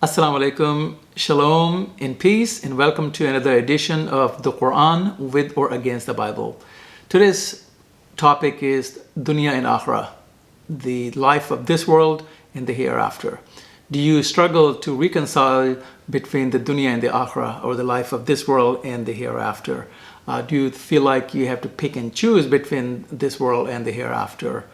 Assalamu alaikum, shalom, and peace, and welcome to another edition of the Quran with or against the Bible. Today's topic is Dunya and Akhirah, the life of this world and the hereafter. Do you struggle to reconcile between the Dunya and the Akhirah, or the life of this world and the hereafter? Do you feel like you have to pick and choose between this world and the hereafter?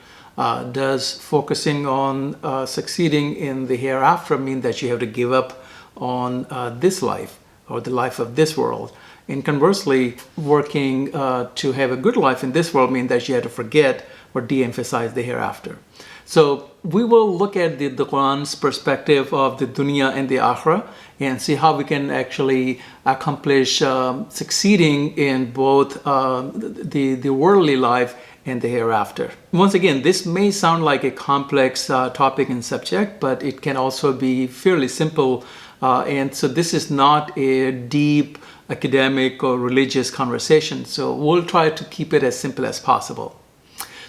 Does focusing on succeeding in the hereafter mean that you have to give up on this life or the life of this world? And conversely, working to have a good life in this world means that you have to forget or de-emphasize the hereafter. So we will look at the Quran's perspective of the Dunya and the Akhirah and see how we can actually accomplish succeeding in both the worldly life and the hereafter. Once again, this may sound like a complex topic and subject, but it can also be fairly simple. And so this is not a deep academic or religious conversation. So we'll try to keep it as simple as possible.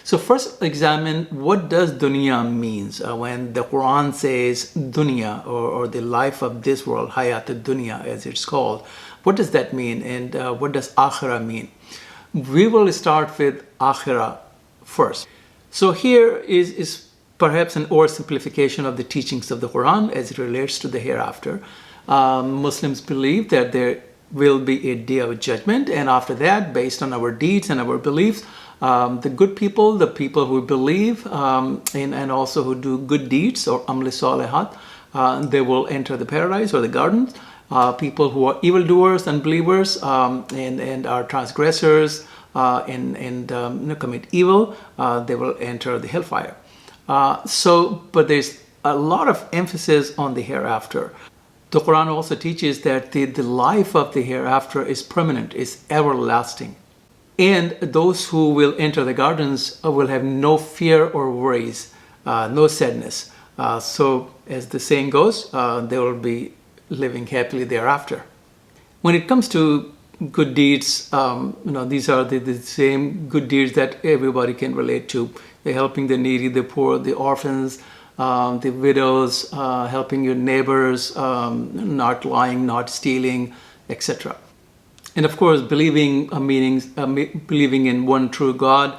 So first examine what does dunya means. When the Quran says dunya or the life of this world, Hayatul Dunya as it's called, what does that mean, and what does Akhirah mean? We will start with Akhirah first. So here is perhaps an oversimplification of the teachings of the Quran as it relates to the hereafter. Muslims believe that there will be a day of judgment, and after that, based on our deeds and our beliefs, the good people, the people who believe and also who do good deeds or amli salihat, they will enter the paradise or the gardens. People who are evildoers and unbelievers and are transgressors and commit evil, they will enter the hellfire. But there's a lot of emphasis on the hereafter. The Quran also teaches that the life of the hereafter is permanent, is everlasting. And those who will enter the gardens will have no fear or worries, no sadness. So as the saying goes, they will be living happily thereafter. When it comes to good deeds, these are the same good deeds that everybody can relate to. They're helping the needy, the poor, the orphans, the widows, helping your neighbors, not lying, not stealing, etc. And of course, believing in one true God,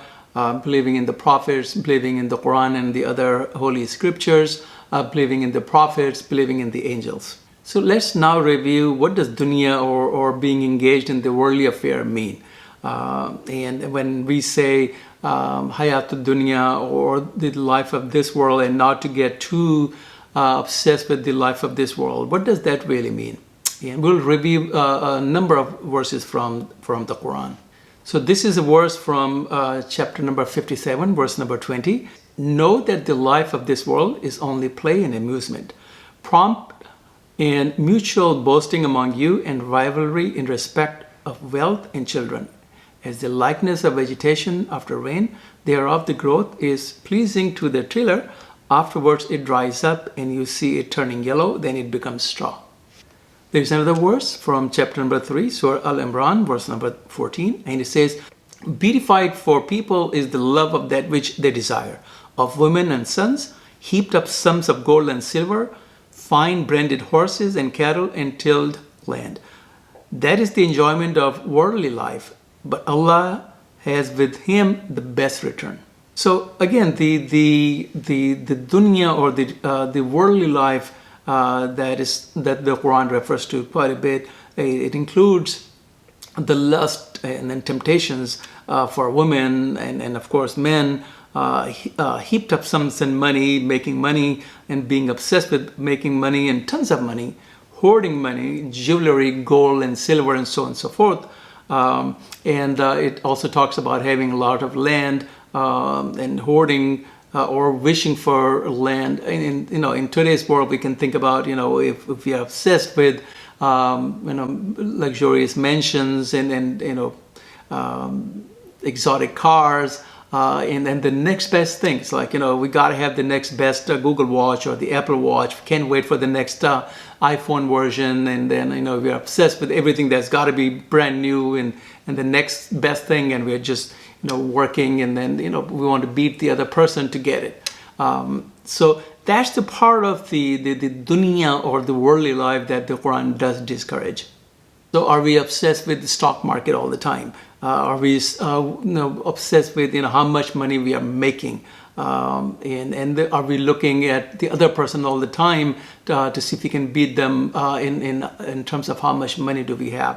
believing in the prophets, believing in the Quran and the other holy scriptures, believing in the prophets, believing in the angels. So let's now review what does dunya or being engaged in the worldly affair mean. And when we say Hayatul Dunya or the life of this world, and not to get too obsessed with the life of this world, what does that really mean? And we'll review a number of verses from the Quran. So this is a verse from chapter number 57, verse number 20. Know that the life of this world is only play and amusement, prompt and mutual boasting among you, and rivalry in respect of wealth and children. As the likeness of vegetation after rain, thereof the growth is pleasing to the tiller. Afterwards it dries up, and you see it turning yellow, then it becomes straw. There's another verse from chapter number 3, Surah Al-Imran, verse number 14, and it says, beatified for people is the love of that which they desire, of women and sons, heaped up sums of gold and silver, fine branded horses and cattle and tilled land. That is the enjoyment of worldly life, but Allah has with him the best return. So again, the dunya or the worldly life that the Quran refers to quite a bit. It includes the lust and then temptations for women and of course men, heaped up sums and money, making money and being obsessed with making money and tons of money, hoarding money, jewelry, gold and silver and so on and so forth. And it also talks about having a lot of land and hoarding or wishing for land. And in today's world, we can think about if we are obsessed with luxurious mansions and exotic cars. And then the next best things, like, we got to have the next best Google Watch or the Apple Watch. Can't wait for the next iPhone version. And then, we're obsessed with everything that's got to be brand new and the next best thing. And we're just, working, and then, we want to beat the other person to get it. So that's the part of the dunya or the worldly life that the Quran does discourage. So are we obsessed with the stock market all the time? Are we obsessed with how much money we are making? Are we looking at the other person all the time to see if we can beat them in terms of how much money do we have?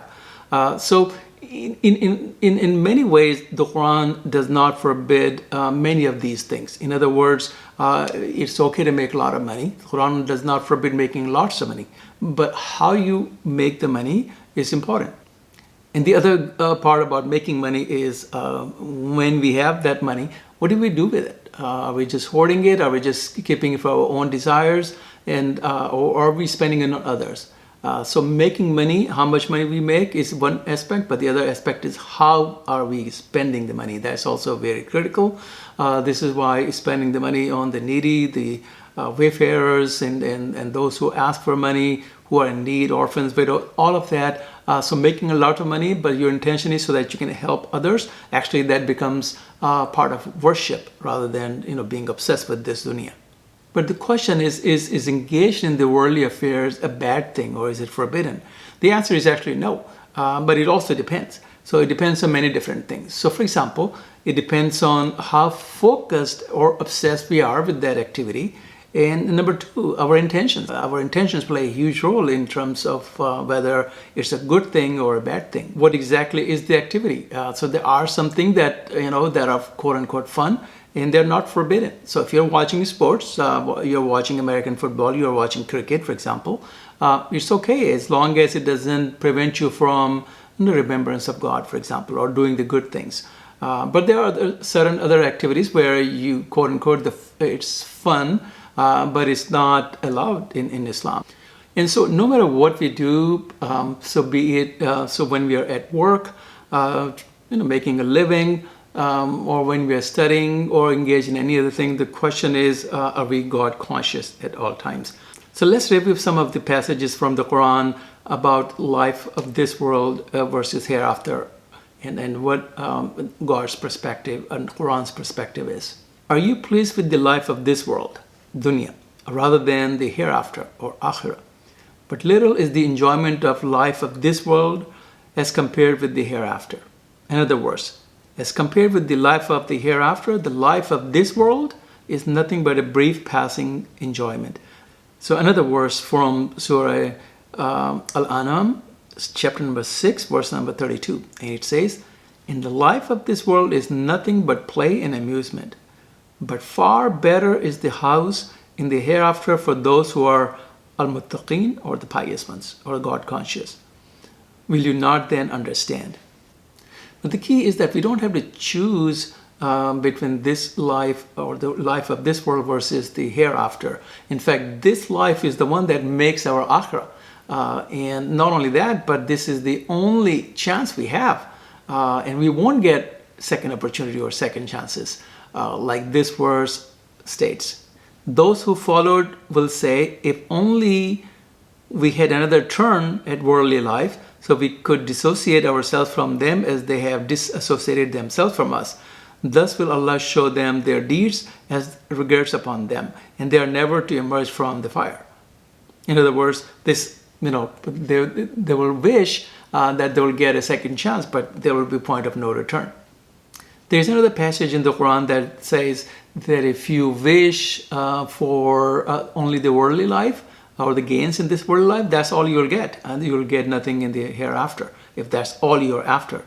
So in many ways, the Quran does not forbid many of these things. In other words, it's okay to make a lot of money. The Quran does not forbid making lots of money. But how you make the money is important. And the other part about making money is when we have that money, what do we do with it? Are we just hoarding it? Are we just keeping it for our own desires? Or are we spending it on others? So making money, how much money we make is one aspect, but the other aspect is how are we spending the money. That's also very critical. This is why spending the money on the needy, the wayfarers, and those who ask for money, who are in need, orphans, widows, all of that. So making a lot of money, but your intention is so that you can help others. Actually, that becomes part of worship rather than being obsessed with this dunya. But the question is engaged in the worldly affairs a bad thing, or is it forbidden? The answer is actually no, but it also depends. So it depends on many different things. So for example, it depends on how focused or obsessed we are with that activity. And number two, our intentions. Our intentions play a huge role in terms of whether it's a good thing or a bad thing. What exactly is the activity? So there are some things that, that are quote unquote fun, and they're not forbidden. So if you're watching sports, you're watching American football, you're watching cricket, for example, it's okay as long as it doesn't prevent you from the remembrance of God, for example, or doing the good things. But there are certain other activities where you, quote unquote, it's fun, but it's not allowed in Islam. And so no matter what we do, so be it, so when we are at work, making a living, or when we are studying or engaged in any other thing, the question is, are we God conscious at all times? So let's review some of the passages from the Quran about life of this world versus hereafter, and what God's perspective and Quran's perspective is. Are you pleased with the life of this world, Dunya, rather than the hereafter or Akhirah? But little is the enjoyment of life of this world as compared with the hereafter. In other words, as compared with the life of the hereafter, the life of this world is nothing but a brief passing enjoyment. So another verse from Surah Al-An'am, chapter number 6, verse number 32. And it says, "And the life of this world is nothing but play and amusement. But far better is the house in the hereafter for those who are al-muttaqin, or the pious ones, or God conscious. Will you not then understand?" But the key is that we don't have to choose between this life or the life of this world versus the hereafter. In fact, this life is the one that makes our Akhirah. And not only that, but this is the only chance we have. And we won't get second opportunity or second chances, like this verse states. Those who followed will say, if only we had another turn at worldly life, so we could dissociate ourselves from them as they have disassociated themselves from us. Thus will Allah show them their deeds as regards upon them, and they are never to emerge from the fire. In other words, they will wish that they will get a second chance, but there will be a point of no return. There's another passage in the Quran that says that if you wish for only the worldly life, or the gains in this world life, that's all you'll get, and you'll get nothing in the hereafter, if that's all you're after.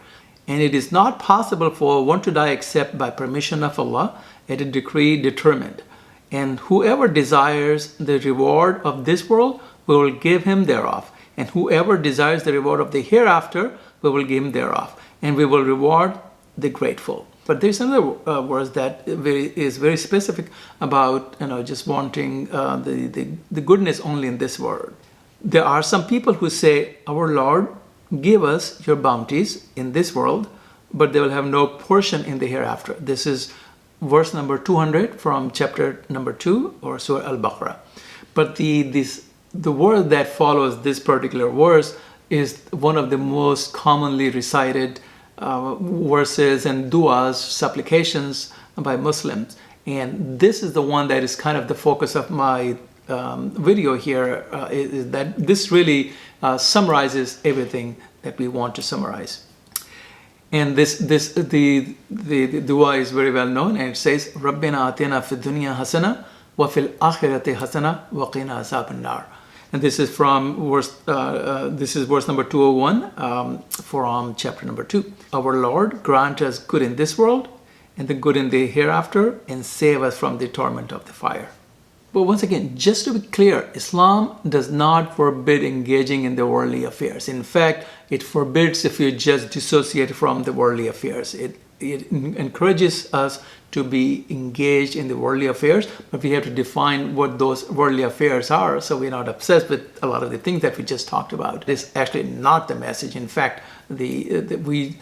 And it is not possible for one to die except by permission of Allah at a decree determined. And whoever desires the reward of this world, we will give him thereof. And whoever desires the reward of the hereafter, we will give him thereof. And we will reward the grateful. But there's another verse that is very specific about just wanting the goodness only in this world. There are some people who say, "Our Lord, give us your bounties in this world, but they will have no portion in the hereafter." This is verse number 200 from chapter number 2 or Surah Al-Baqarah. But the word that follows this particular verse is one of the most commonly recited verses and du'as, supplications by Muslims. And this is the one that is kind of the focus of my video here, is that this really summarizes everything that we want to summarize. And the dua is very well known, and it says, "Rabbina atina fid dunya hasana wa fil akhirati hasana wa qina azaban nar." And this is from verse number 201 from chapter number 2. Our Lord, grant us good in this world and the good in the hereafter, and save us from the torment of the fire. But once again, just to be clear, Islam does not forbid engaging in the worldly affairs. In fact, it forbids if you just dissociate from the worldly affairs. It encourages us to be engaged in the worldly affairs, but we have to define what those worldly affairs are, so we're not obsessed with a lot of the things that we just talked about. It's actually not the message. In fact, we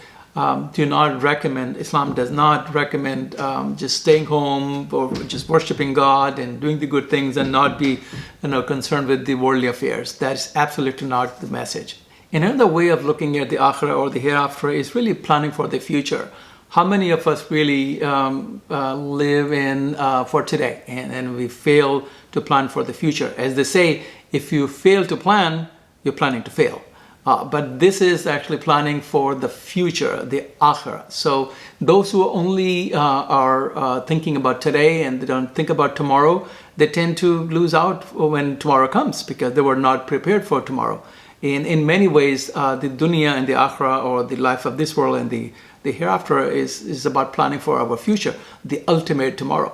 do not recommend, Islam does not recommend just staying home or just worshiping God and doing the good things and not be concerned with the worldly affairs. That's absolutely not the message. Another way of looking at the Akhirah or the hereafter is really planning for the future. How many of us really live in for today, and we fail to plan for the future? As they say, if you fail to plan, you're planning to fail. But this is actually planning for the future, the Akhirah. So those who only are thinking about today and they don't think about tomorrow, they tend to lose out when tomorrow comes because they were not prepared for tomorrow. In many ways, the dunya and the Akhirah, or the life of this world and the hereafter, is about planning for our future, the ultimate tomorrow.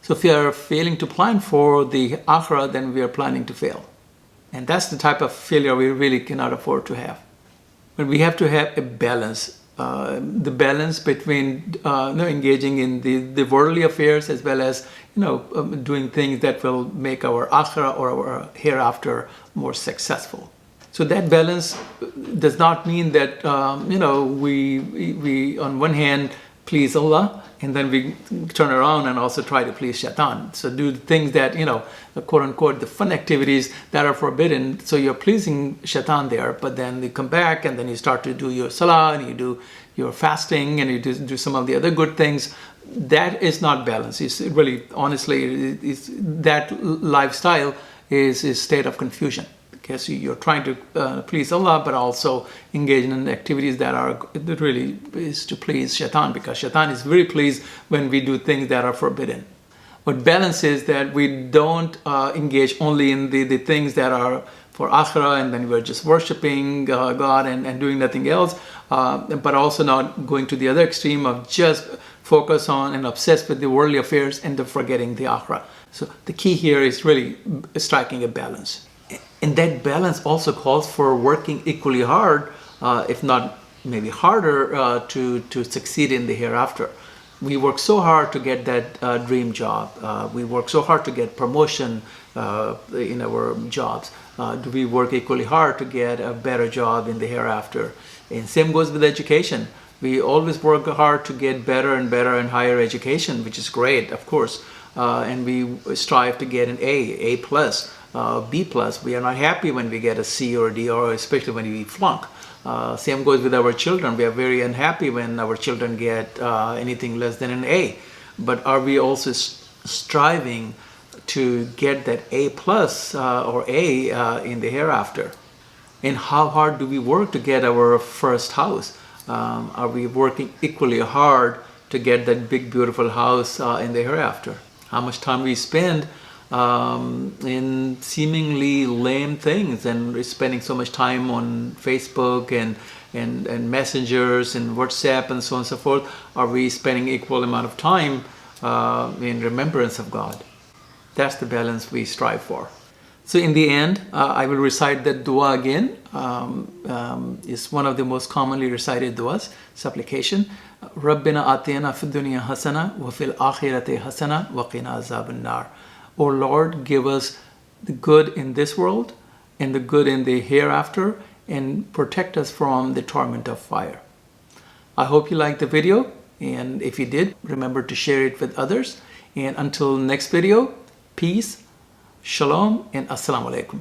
So if we are failing to plan for the Akhirah, then we are planning to fail. And that's the type of failure we really cannot afford to have. But we have to have a balance, the balance between engaging in the worldly affairs as well as doing things that will make our Akhirah or our hereafter more successful. So that balance does not mean that we on one hand please Allah and then we turn around and also try to please Shaitan. So do the things that the quote unquote the fun activities that are forbidden. So you're pleasing Shaitan there, but then you come back and then you start to do your salah and you do your fasting and you do some of the other good things. That is not balance. It's really, honestly, that lifestyle is a state of confusion. Because you're trying to please Allah, but also engage in activities that really is to please Shaitan, because Shaitan is very pleased when we do things that are forbidden. What balance is that we don't engage only in the things that are for Akhirah, and then we're just worshipping God and doing nothing else, but also not going to the other extreme of just focus on and obsessed with the worldly affairs and forgetting the Akhirah. So the key here is really striking a balance. And that balance also calls for working equally hard, if not maybe harder, to succeed in the hereafter. We work so hard to get that dream job. We work so hard to get promotion in our jobs. Do we work equally hard to get a better job in the hereafter? And same goes with education. We always work hard to get better and better and higher education, which is great, of course. And we strive to get an A plus. B plus. We are not happy when we get a C or a D, or especially when we flunk. Same goes with our children. We are very unhappy when our children get anything less than an A. But are we also striving to get that A plus or A in the hereafter? And how hard do we work to get our first house? Are we working equally hard to get that big beautiful house in the hereafter? How much time we spend in seemingly lame things and spending so much time on Facebook and messengers and WhatsApp and so on and so forth? Are we spending equal amount of time in remembrance of God? That's the balance we strive for. So in the end, I will recite that dua again. It's one of the most commonly recited duas, supplication. Rabbina atina fid dunya hasana wa fil akhirati hasana wa qina azaban nar. O Lord, give us the good in this world and the good in the hereafter, and protect us from the torment of fire. I hope you liked the video, and if you did, remember to share it with others. And until next video, peace, shalom, and assalamu alaikum.